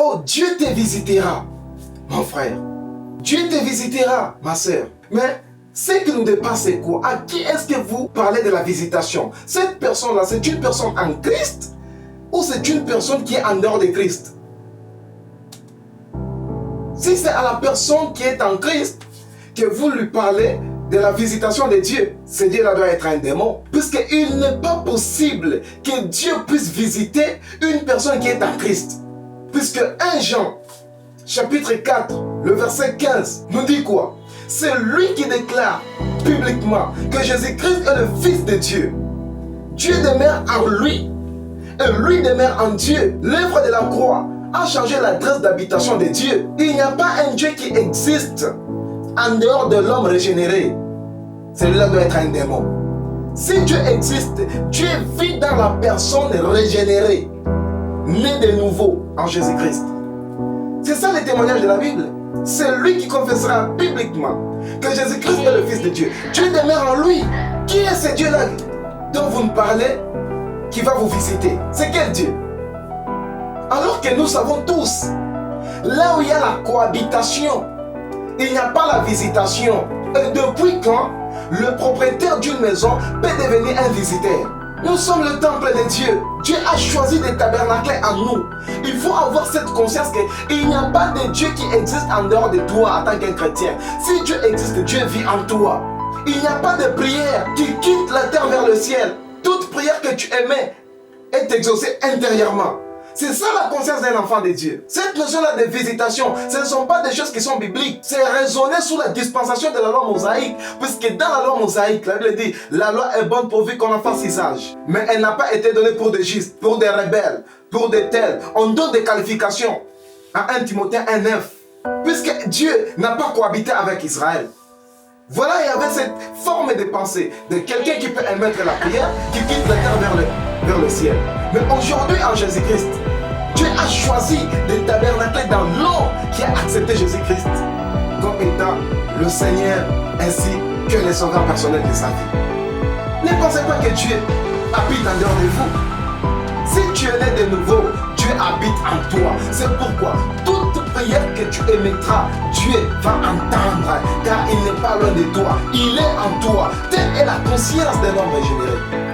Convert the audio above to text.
Oh, Dieu te visitera, mon frère. Dieu te visitera, ma sœur. Mais ce qui nous dépasse, c'est quoi? À qui est-ce que vous parlez de la visitation? Cette personne-là, c'est une personne en Christ ou c'est une personne qui est en dehors de Christ? Si c'est à la personne qui est en Christ que vous lui parlez de la visitation de Dieu, ce Dieu-là doit être un démon. Puisqu'il n'est pas possible que Dieu puisse visiter une personne qui est en Christ. Puisque 1 Jean, chapitre 4, le verset 15, nous dit quoi? C'est lui qui déclare publiquement que Jésus-Christ est le Fils de Dieu. Dieu demeure en lui et lui demeure en Dieu. L'œuvre de la croix a changé l'adresse d'habitation de Dieu. Il n'y a pas un Dieu qui existe en dehors de l'homme régénéré. Celui-là doit être un démon. Si Dieu existe, Dieu vit dans la personne régénérée, née de nouveau en Jésus-Christ. C'est ça le témoignage de la Bible. C'est lui qui confessera publiquement que Jésus-Christ est le Fils de Dieu. Dieu demeure en lui. Qui est ce Dieu-là dont vous me parlez qui va vous visiter? C'est quel Dieu? Alors que nous savons tous, là où il y a la cohabitation, il n'y a pas la visitation. Et depuis quand le propriétaire d'une maison peut devenir un visiteur? Nous sommes le temple de Dieu. Dieu a choisi de tabernacler en nous. Il faut avoir cette conscience qu'il n'y a pas de Dieu qui existe en dehors de toi en tant qu'un chrétien. Si Dieu existe, Dieu vit en toi. Il n'y a pas de prière qui quitte la terre vers le ciel. Toute prière que tu émets est exaucée intérieurement. C'est ça la conscience d'un enfant de Dieu. Cette notion-là de visitation, ce ne sont pas des choses qui sont bibliques. C'est raisonné sous la dispensation de la loi mosaïque. Puisque dans la loi mosaïque, la Bible dit, la loi est bonne pourvu qu'on en fasse usage. Mais elle n'a pas été donnée pour des justes, pour des rebelles, pour des tels. On donne des qualifications à 1 Timothée 1,9. Puisque Dieu n'a pas cohabité avec Israël. Voilà, il y avait cette forme de pensée de quelqu'un qui peut émettre la prière, qui quitte la terre vers le ciel. Mais aujourd'hui, en Jésus-Christ, Dieu a choisi de tabernacler dans l'homme qui a accepté Jésus-Christ comme étant le Seigneur ainsi que le sauveur personnel de sa vie. Ne pensez pas que Dieu habite en dehors de vous. Si tu es né de nouveau, Dieu habite en toi. C'est pourquoi toute prière que tu émettras, Dieu va entendre, car il n'est pas loin de toi. Il est en toi. Telle est la conscience d'un homme régénéré.